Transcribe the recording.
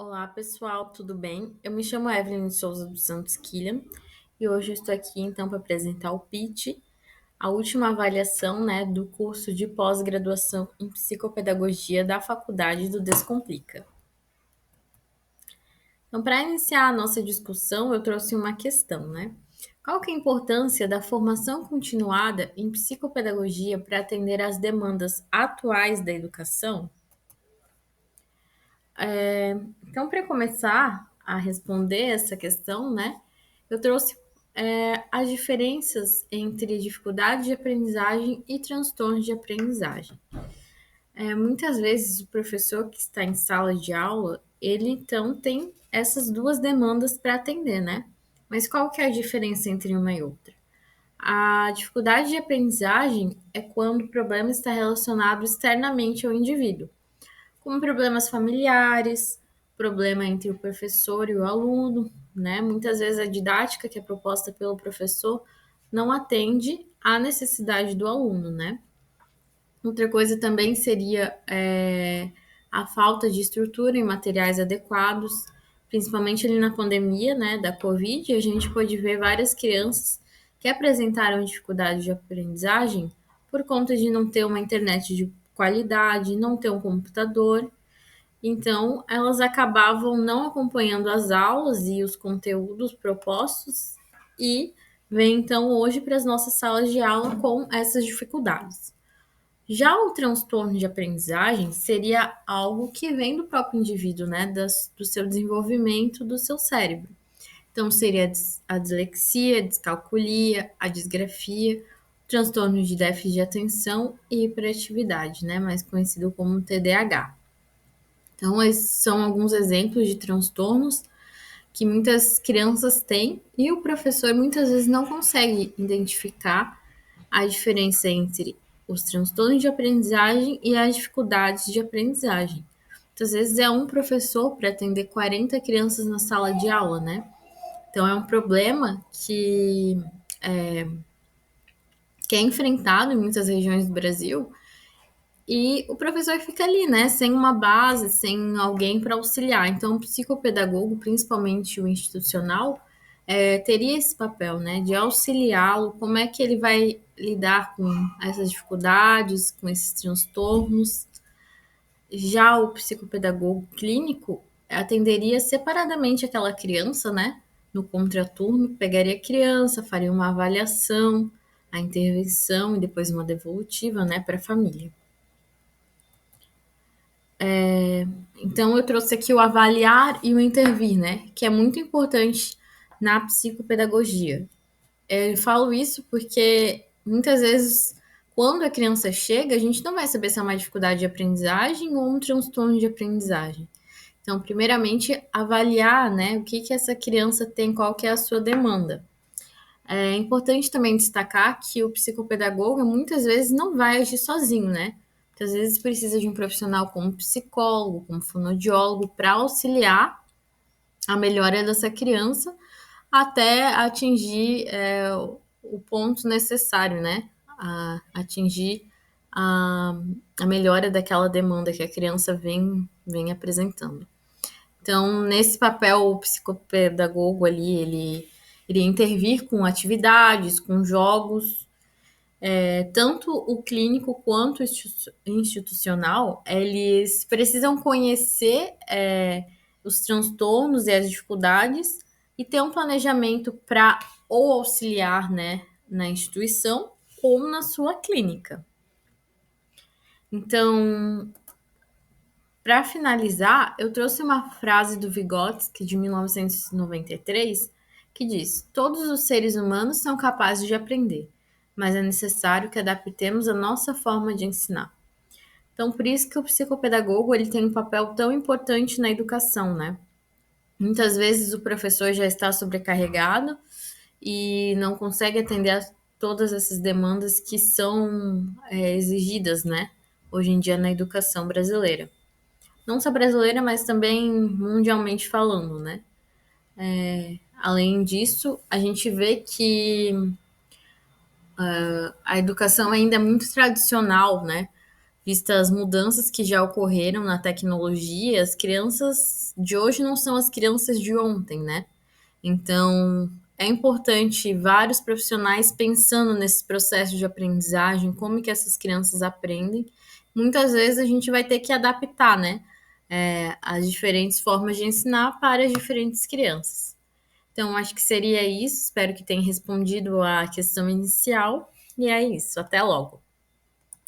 Olá, pessoal, tudo bem? Eu me chamo Evelyn de Souza dos Santos Quilha e hoje eu estou aqui então para apresentar o PIT, a última avaliação, do curso de pós-graduação em psicopedagogia da Faculdade do Descomplica. Então, para iniciar a nossa discussão, eu trouxe uma questão, né? Qual que é a importância da formação continuada em psicopedagogia para atender às demandas atuais da educação? Então, para começar a responder essa questão, eu trouxe as diferenças entre dificuldade de aprendizagem e transtornos de aprendizagem. Muitas vezes o professor que está em sala de aula, ele então tem essas duas demandas para atender, né? Mas qual que é a diferença entre uma e outra? A dificuldade de aprendizagem é quando o problema está relacionado externamente ao indivíduo, como problemas familiares, problema entre o professor e o aluno, né? Muitas vezes a didática que é proposta pelo professor não atende à necessidade do aluno, né? Outra coisa também seria a falta de estrutura e materiais adequados, principalmente ali na pandemia, né, da Covid, a gente pôde ver várias crianças que apresentaram dificuldade de aprendizagem por conta de não ter uma internet de qualidade, não ter um computador. Então, elas acabavam não acompanhando as aulas e os conteúdos propostos e vêm então hoje para as nossas salas de aula com essas dificuldades. Já o transtorno de aprendizagem seria algo que vem do próprio indivíduo, né, do seu desenvolvimento do seu cérebro. Então, seria a dislexia, a descalculia, a disgrafia, transtorno de déficit de atenção e hiperatividade, né, mais conhecido como TDAH. Então, esses são alguns exemplos de transtornos que muitas crianças têm e o professor muitas vezes não consegue identificar a diferença entre os transtornos de aprendizagem e as dificuldades de aprendizagem. Muitas vezes é um professor para atender 40 crianças na sala de aula, né? Então é um problema que é enfrentado em muitas regiões do Brasil e o professor fica ali, né, sem uma base, sem alguém para auxiliar. Então, o psicopedagogo, principalmente o institucional, teria esse papel, né, de auxiliá-lo, como é que ele vai lidar com essas dificuldades, com esses transtornos. Já o psicopedagogo clínico atenderia separadamente aquela criança, né, no contraturno, pegaria a criança, faria uma avaliação, a intervenção e depois uma devolutiva, né, para a família. Então, eu trouxe aqui o avaliar e o intervir, né? Que é muito importante na psicopedagogia. Eu falo isso porque muitas vezes, quando a criança chega, a gente não vai saber se é uma dificuldade de aprendizagem ou um transtorno de aprendizagem. Então, primeiramente, avaliar, né, o que que essa criança tem, qual que é a sua demanda. É importante também destacar que o psicopedagogo muitas vezes não vai agir sozinho, né? Muitas vezes precisa de um profissional como psicólogo, como fonoaudiólogo, para auxiliar a melhora dessa criança até atingir o ponto necessário, né? Atingir a, a melhora daquela demanda que a criança vem apresentando. Então, nesse papel, o psicopedagogo ali, ele iria intervir com atividades, com jogos, tanto o clínico quanto o institucional, eles precisam conhecer os transtornos e as dificuldades e ter um planejamento para ou auxiliar, né, na instituição ou na sua clínica. Então, para finalizar, eu trouxe uma frase do Vygotsky, de 1993, que diz: todos os seres humanos são capazes de aprender, mas é necessário que adaptemos a nossa forma de ensinar. Então, por isso que o psicopedagogo ele tem um papel tão importante na educação, né? Muitas vezes o professor já está sobrecarregado e não consegue atender a todas essas demandas que são exigidas, né? Hoje em dia na educação brasileira. Não só brasileira, mas também mundialmente falando, né? Além disso, a gente vê que a educação ainda é muito tradicional, né? Vistas as mudanças que já ocorreram na tecnologia, as crianças de hoje não são as crianças de ontem, né? Então, é importante vários profissionais pensando nesse processo de aprendizagem, como que essas crianças aprendem. Muitas vezes a gente vai ter que adaptar, né, as diferentes formas de ensinar para as diferentes crianças. Então, acho que seria isso. Espero que tenha respondido a questão inicial. E é isso. Até logo.